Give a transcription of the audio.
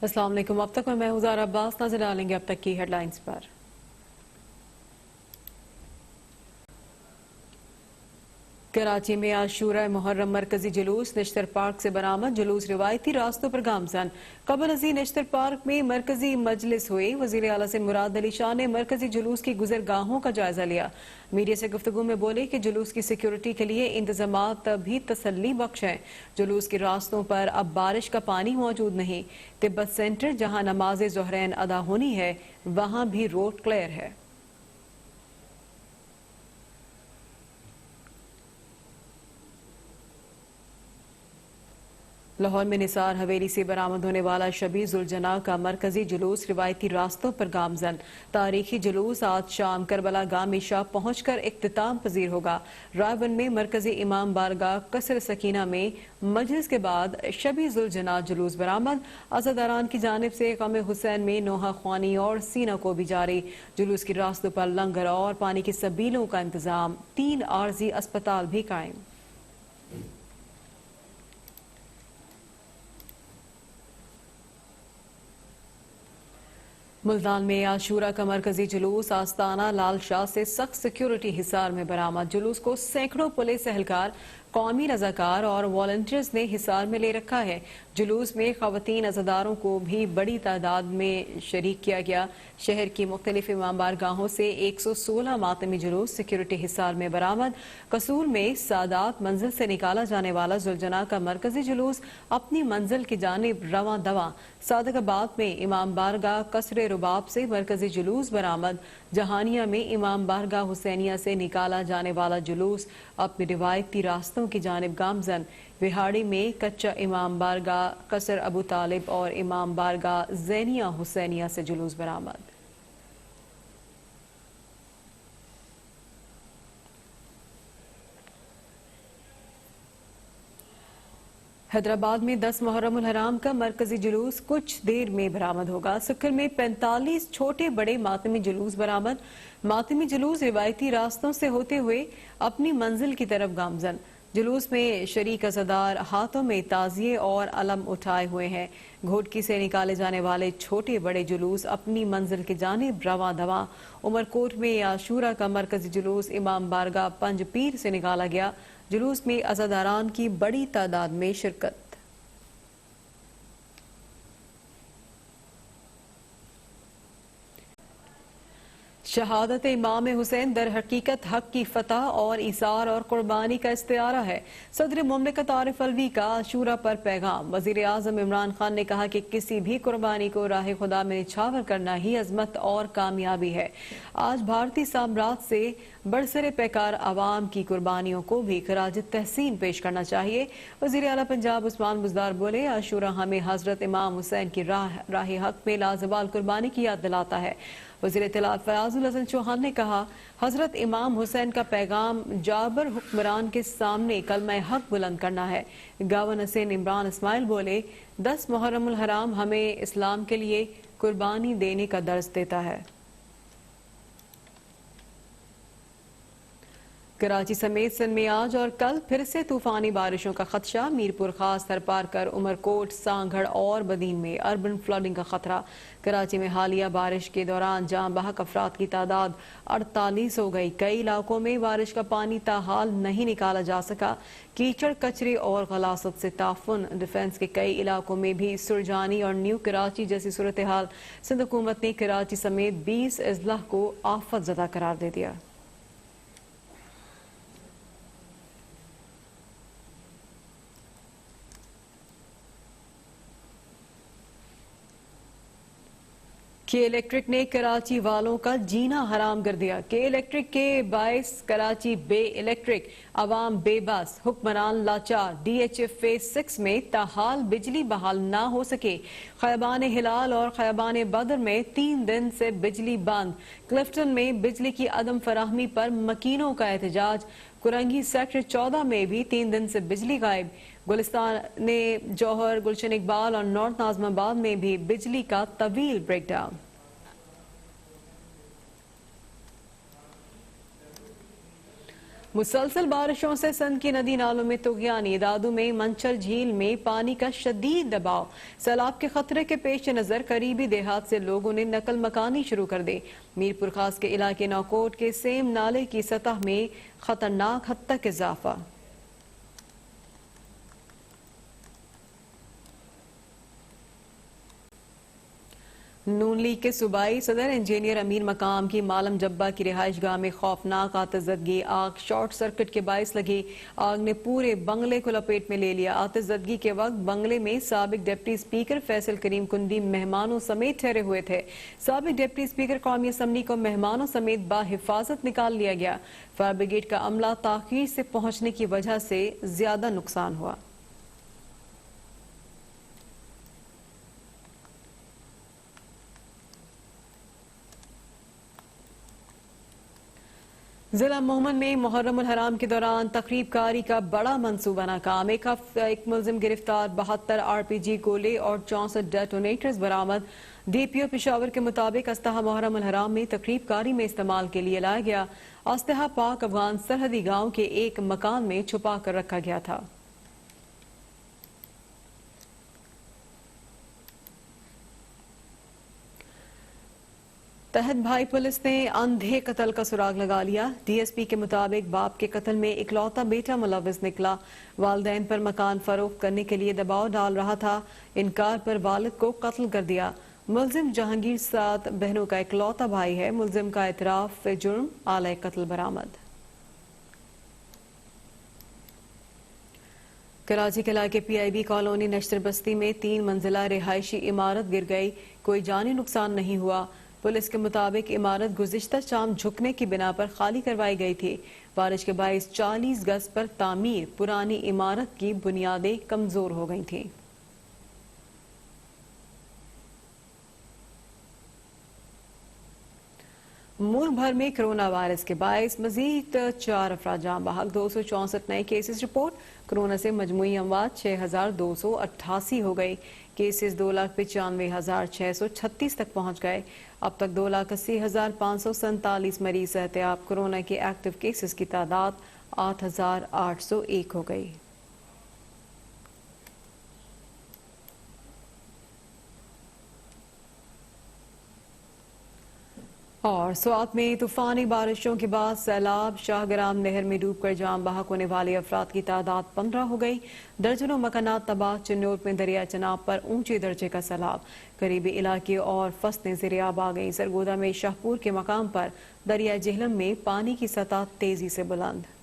अस्सलाम वालेकुम। अब तक मैं हूं ज़ारा अब्बास। नजर डालेंगे अब तक की हेडलाइंस पर। कराची में आशूरा मुहर्रम मरकजी जुलूस निश्तर पार्क से बरामद। जुलूस रिवायती रास्तों पर गामजन। कबल अजी निश्तर पार्क में मरकजी मजलिस हुई। वजीर आला से मुराद अली शाह ने मरकजी जुलूस की गुजरगाहों का जायजा लिया। मीडिया से गुफ्तगू में बोले कि जुलूस की सिक्योरिटी के लिए इंतजामात भी तसल्ली बख्श हैं। जुलूस के रास्तों पर अब बारिश का पानी मौजूद नहीं। तिब्बत सेंटर जहां नमाज ज़ोहरैन अदा होनी है वहां भी रोड क्लियर है। लाहौर में निसार हवेली से बरामद होने वाला शबी जुलजना का मरकजी जुलूस रिवायती रास्तों पर गामजन। तारीखी जुलूस आज शाम करबला गामी शाह पहुंचकर इख्तिताम पजीर होगा। रायबन में मरकजी इमाम बारगाह कसर सकीना में मजलिस के बाद शबी जुलजना जुलूस बरामद। अज़ादारान की जानिब से क़म हुसैन में नोहा ख्वानी और सीना को भी जारी। जुलूस के रास्तों पर लंगर और पानी की सबीलों का इंतजाम। 3 आर्जी अस्पताल भी कायम। मुल्तान में आशूरा का मरकजी जुलूस आस्ताना लाल शाह से सख्त सिक्योरिटी हिसार में बरामद। जुलूस को सैकड़ों पुलिस एहलकार, कौमी रजाकार और वॉलंटियर्स ने हिसार में ले रखा है। जुलूस में खवातीन अज़ादारों को भी बड़ी तादाद में शरीक किया गया। शहर की मुख्तलिफ इमाम बारगाहों से 116 मातमी जुलूस सिक्योरिटी हिसार में बरामद। कसूर में सादात मंजिल से निकाला जाने वाला जुलजना का मरकजी जुलूस अपनी मंजिल की जानिब रवां दवा। सादकाबाद में इमाम बारगाह कसरे रुबाब से मरकजी जुलूस बरामद। जहानिया में इमाम बारगाह हुसैनिया से निकाला जाने वाला जुलूस अपने रिवायती रास्तों की जानिब गामजन। विहाड़ी में कच्चा इमाम बारगाह कसर अबू तालिब और इमाम बारगाह ज़ैनिया हुसैनिया से जुलूस बरामद। हैदराबाद में 10 मुहर्रमुल हराम का मरकजी जुलूस कुछ देर में बरामद होगा। सुखर में 45 छोटे बड़े मातमी जुलूस बरामद। मातमी जुलूस रिवायती रास्तों से होते हुए अपनी मंजिल की तरफ गामजन। जुलूस में शरीक अज़ादार हाथों में ताजिए और अलम उठाए हुए हैं। घोटकी से निकाले जाने वाले छोटे बड़े जुलूस अपनी मंजिल की जानिब रवां दवा। उमरकोट में आशूरा का मरकजी जुलूस इमाम बारगाह पंज पीर से निकाला गया। जुलूस में अज़ादारान की बड़ी तादाद में शिरकत। शहादत इमाम हुसैन दर हकीकत हक की फतह और इसार और कुर्बानी का इस्तिआरा है। सदर मुमलिकत आरिफ अलवी का आशूरा पर पैगाम। वजीर आज़म इमरान खान ने कहा कि किसी भी कुर्बानी को राह खुदा में निछावर करना ही अजमत और कामयाबी है। आज भारतीय साम्राज्य से बरसरे पैकार आवाम की कुर्बानियों को भी खराज तहसीन पेश करना चाहिए। वजीर आला पंजाब उस्मान बुज़दार बोले, आशूरा हमें हजरत इमाम हुसैन की राह हक में लाजवाल कुर्बानी की याद दिलाता है। वज़ीर इत्तलात फयाजुल हसन चौहान ने कहा, हजरत इमाम हुसैन का पैगाम जाबर हुक्मरान के सामने कलमा हक बुलंद करना है। गावन हसैन इमरान इस्माइल बोले, 10 मुहर्रमुल हराम हमें इस्लाम के लिए कुर्बानी देने का दर्ज देता है। कराची समेत सिंध में आज और कल फिर से तूफानी बारिशों का खदशा। मीरपुर खास थरपार कर उमरकोट, सांगढ़ और बदीन में अर्बन फ्लडिंग का खतरा। कराची में हालिया बारिश के दौरान जाम बहक अफराद की तादाद 48 हो गई। कई इलाकों में बारिश का पानी ताहाल नहीं निकाला जा सका। कीचड़, कचरे और गलासत से ताफुन। डिफेंस के कई इलाकों में भी सुरजानी और न्यू कराची जैसी सूरत हाल। सिंध हुकूमत ने कराची समेत 20 अजला को आफत ज़दा करार दे दिया। के इलेक्ट्रिक ने कराची वालों का जीना हराम कर दिया। के इलेक्ट्रिक के बायस कराची बे इलेक्ट्रिक अवाम बेबस, हुक्मरान लाचार। DHF फेज 6 में ताहाल बिजली बहाल ना हो सके। खैबान हिलाल और खैबान बदर में 3 दिन से बिजली बंद। क्लिफ्टन में बिजली की अदम फराहमी पर मकीनों का एहतजाज। कुरंगी सेक्टर 14 में भी 3 दिन से बिजली गायब। गुलिस्तान ने जौहर, गुलशन इकबाल और नॉर्थ नाजमाबाद में भी बिजली का तवील ब्रेकडाउन। مسلسل بارشوں سے سندھ کی ندی نالوں میں طغیانی، دادو میں منچل جھیل میں پانی کا شدید دباؤ، سیلاب کے خطرے کے پیش نظر قریبی دیہات سے لوگوں نے نقل مکانی شروع کر دی۔ میرپور خاص کے علاقے نوکوٹ کے سیم نالے کی سطح میں خطرناک حد تک اضافہ۔ نون لیگ کے صوبائی صدر انجینئر امیر مقام کی مالم جبہ کی رہائش گاہ میں خوفناک آتش زدگی، آگ شارٹ سرکٹ کے باعث لگی۔ آگ نے پورے بنگلے کو لپیٹ میں لے لیا۔ آتش زدگی کے وقت بنگلے میں سابق ڈپٹی اسپیکر فیصل کریم کنڈی مہمانوں سمیت ٹھہرے ہوئے تھے۔ سابق ڈپٹی اسپیکر قومی اسمبلی کو مہمانوں سمیت بحفاظت نکال لیا گیا۔ فائر بریگیڈ کا عملہ تاخیر سے پہنچنے کی وجہ سے زیادہ نقصان ہوا۔ ضلع مومن میں محرم الحرام کے دوران تقریب کاری کا بڑا منصوبہ ناکام، ایک ملزم گرفتار، 72 RPG گولے اور 64 ڈیٹونیٹرز برآمد۔ DPO پشاور کے مطابق اسلحہ محرم الحرام میں تقریب کاری میں استعمال کے لیے لایا گیا۔ اسلحہ پاک افغان سرحدی گاؤں کے ایک مکان میں چھپا کر رکھا گیا تھا۔ تحت بھائی پولیس نے اندھے قتل کا سراغ لگا لیا۔ DSP کے مطابق باپ کے قتل میں اکلوتا بیٹا ملوث نکلا۔ والدین پر مکان فروخت کرنے کے لیے دباؤ ڈال رہا تھا، انکار پر والد کو قتل کر دیا۔ ملزم جہانگیر 7 بہنوں کا اکلوتا بھائی ہے۔ ملزم کا اعتراف جرم آلہ قتل برآمد۔ کراچی کے علاقے PIB کالونی نشتر بستی میں 3 منزلہ رہائشی عمارت گر گئی، کوئی جانی نقصان نہیں ہوا۔ پولیس کے مطابق عمارت گزشتہ شام جھکنے کی بنا پر خالی کروائی گئی تھی۔ بارش کے باعث 40 گز پر تعمیر پرانی عمارت کی بنیادیں کمزور ہو گئی تھیں۔ ملک بھر میں کرونا وائرس کے باعث مزید 4 افراد جاں بحق، 264 نئے کیسز رپورٹ۔ کرونا سے مجموعی اموات 6288 ہو گئی۔ کیسز 2,95,636 تک پہنچ گئے۔ اب تک 2,80,547 مریض صحتیاب۔ کرونا کے ایکٹیو کیسز کی تعداد 8,801 ہو گئی۔ اور سوات میں طوفانی بارشوں کے بعد سیلاب، شاہ گرام نہر میں ڈوب کر جاں بحق ہونے والے افراد کی تعداد 15 ہو گئی۔ درجنوں مکانات تباہ۔ چنوٹ میں دریا چناب پر اونچے درجے کا سیلاب، قریبی علاقے اور فصلیں زیر آب آ گئیں۔ سرگودا میں شاہپور کے مقام پر دریا جہلم میں پانی کی سطح تیزی سے بلند۔